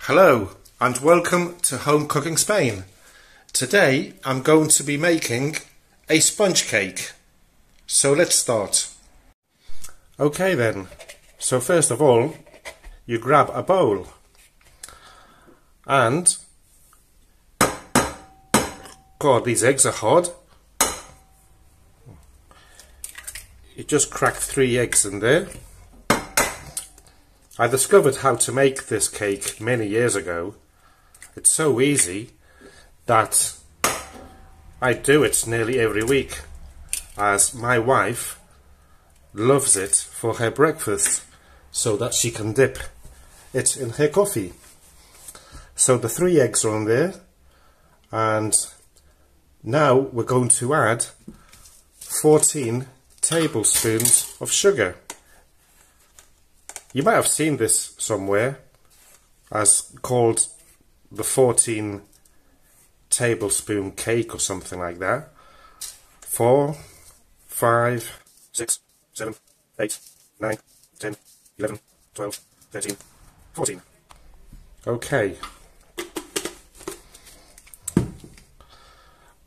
Hello and welcome to Home Cooking Spain. Today I'm going to be making a sponge cake. So let's start. Okay then, so first of all you grab a bowl and God, these eggs are hard. You just crack 3 eggs in there. I discovered how to make this cake many years ago. It's so easy that I do it nearly every week, as my wife loves it for her breakfast so that she can dip it in her coffee. So the 3 eggs are on there, and now we're going to add 14 tablespoons of sugar. You might have seen this somewhere as called the 14 tablespoon cake or something like that. 4, 5, 6, 7, 8, 9, 10, 11, 12, 13, 14. Okay.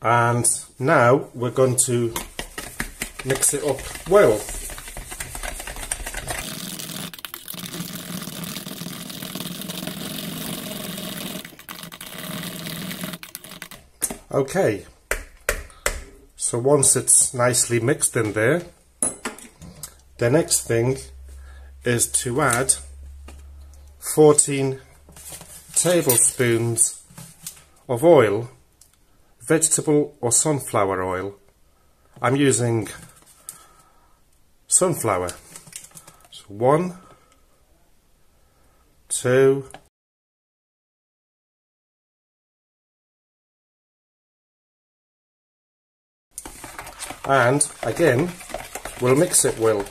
And now we're going to mix it up well. Okay, so once it's nicely mixed in there, the next thing is to add 14 tablespoons of oil, vegetable or sunflower oil. I'm using sunflower. So 1, 2, and again we'll mix it well.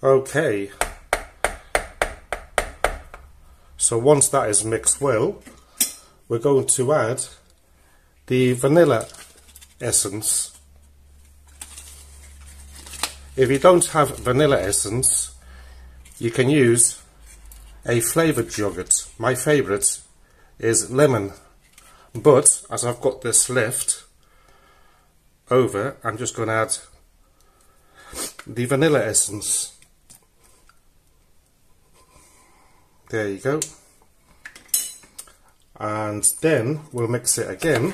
Okay, so once that is mixed well, we're going to add the vanilla essence. If you don't have vanilla essence, you can use a flavoured yoghurt. My favourite is lemon, but as I've got this left over, I'm just going to add the vanilla essence. There you go. And then we'll mix it again.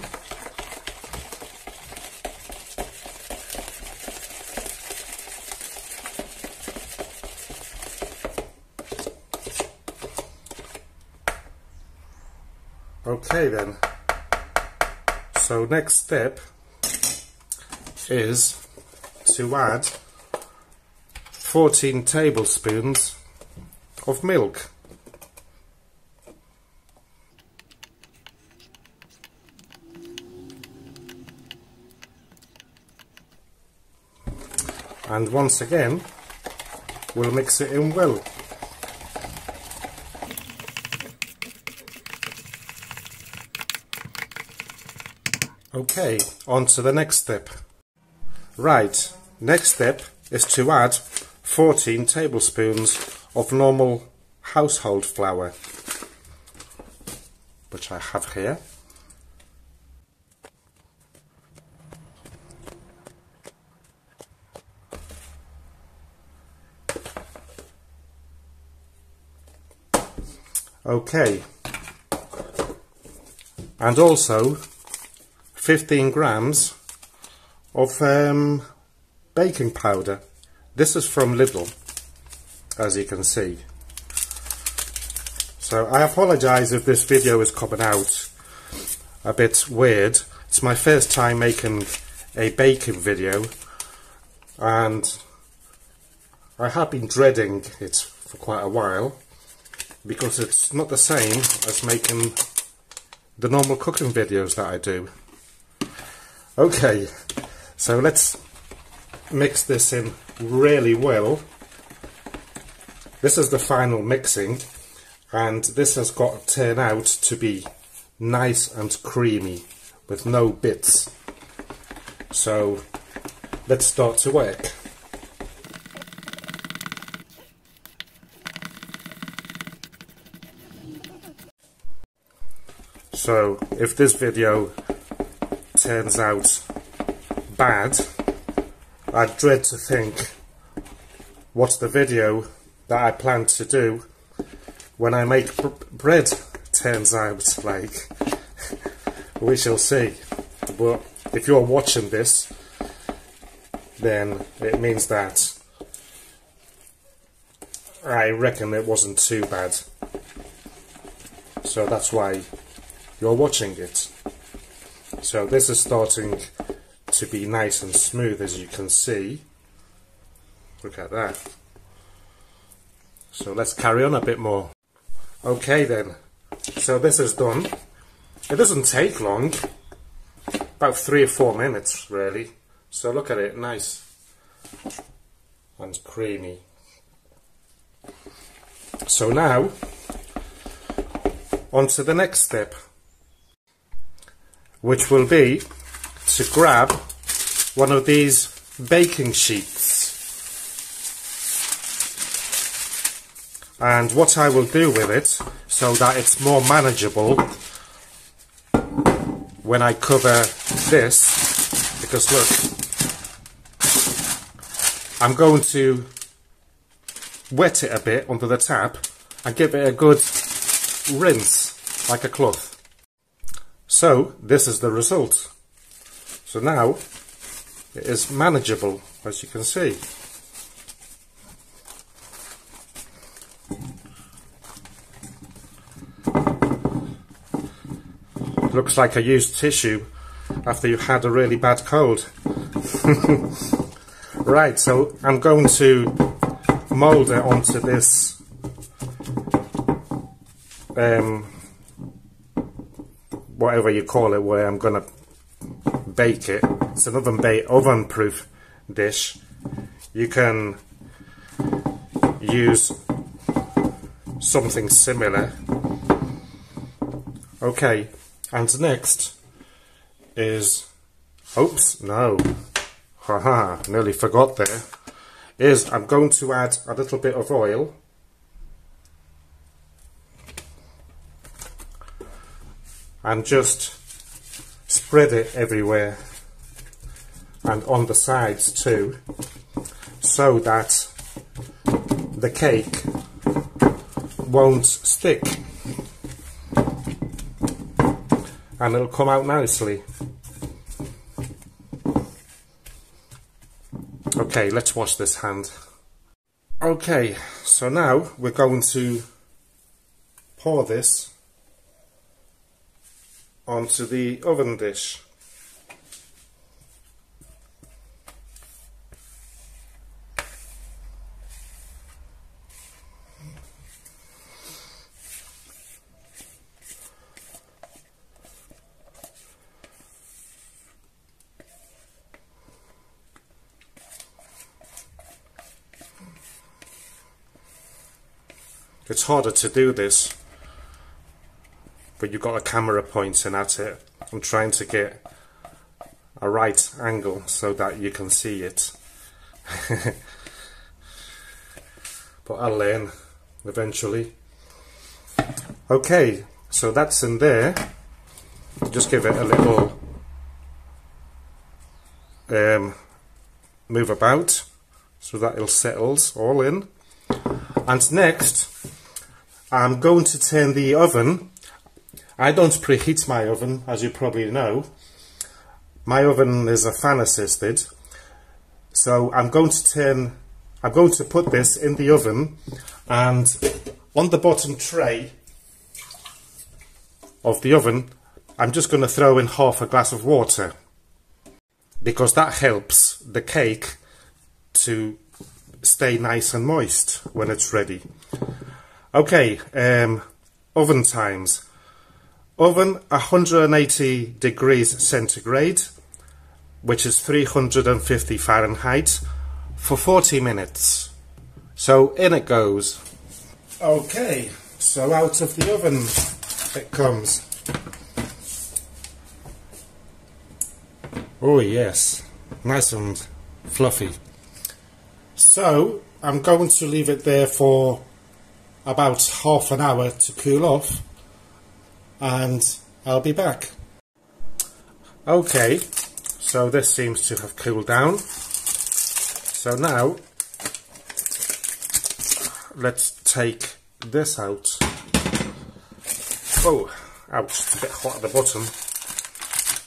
Okay then. So next step is to add 14 tablespoons of milk. And once again, we'll mix it in well. Okay, on to the next step. Right, next step is to add 14 tablespoons of normal household flour, which I have here. Okay, and also 15 grams of baking powder. This is from Lidl, as you can see. So I apologise if this video is coming out a bit weird. It's my first time making a baking video, and I have been dreading it for quite a while because it's not the same as making the normal cooking videos that I do. Okay, so let's mix this in really well. This is the final mixing, and this has got to turn out to be nice and creamy with no bits. So let's start to work. So if this video turns out bad, I dread to think what the video that I plan to do when I make bread turns out like. We shall see. But if you're watching this, then it means that I reckon it wasn't too bad. So that's why you're watching it. So this is starting to be nice and smooth, as you can see. Look at that. So let's carry on a bit more. Okay then, so this is done. It doesn't take long, about 3 or 4 minutes really. So look at it, nice and creamy. So now, on to the next step, which will be to grab one of these baking sheets. And what I will do with it, so that it's more manageable when I cover this, because look, I'm going to wet it a bit under the tap and give it a good rinse, like a cloth. So this is the result. So now it is manageable, as you can see. Looks like a used tissue after you had a really bad cold. Right, so I'm going to mould it onto this whatever you call it, where I'm going to bake it. It's an oven-proof dish. You can use something similar. Okay, and next is, oops, no, haha, nearly forgot there, is I'm going to add a little bit of oil. And just spread it everywhere and on the sides too, so that the cake won't stick and it'll come out nicely. Okay, let's wash this hand. Okay, so now we're going to pour this onto the oven dish. It's harder to do this, but you've got a camera pointing at it. I'm trying to get a right angle so that you can see it. But I'll learn eventually. Okay, so that's in there. Just give it a little move about so that it settles all in. And next, I'm going to turn the oven. I don't preheat my oven, as you probably know. My oven is a fan assisted. So I'm going to put this in the oven, and on the bottom tray of the oven, I'm just going to throw in half a glass of water, because that helps the cake to stay nice and moist when it's ready. Okay, oven times. Oven 180 degrees centigrade, which is 350 Fahrenheit, for 40 minutes. So in it goes. Okay, so out of the oven it comes. Oh yes, nice and fluffy. So I'm going to leave it there for about half an hour to cool off, and I'll be back. Okay, so this seems to have cooled down. So now let's take this out. Oh, ouch, it's a bit hot at the bottom.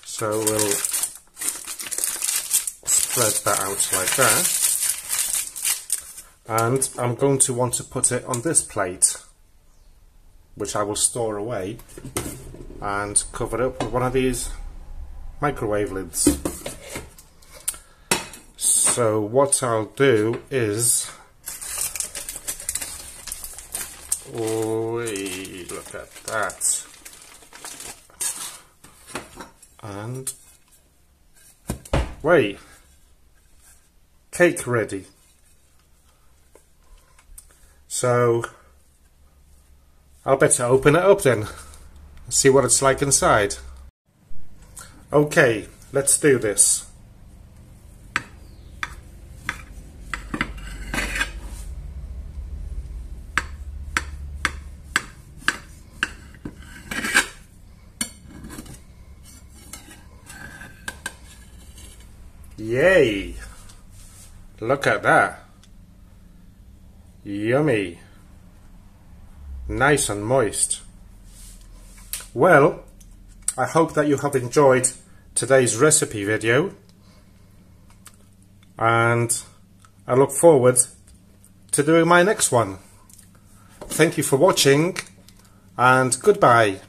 So we'll spread that out like that. And I'm going to want to put it on this plate, which I will store away, and cover it up with one of these microwave lids. So what I'll do is, look at that, and wait, cake ready. So I'll better open it up then, see what it's like inside. Okay, let's do this. Yay! Look at that. Yummy. Nice and moist. Well, I hope that you have enjoyed today's recipe video, and I look forward to doing my next one. Thank you for watching, and goodbye.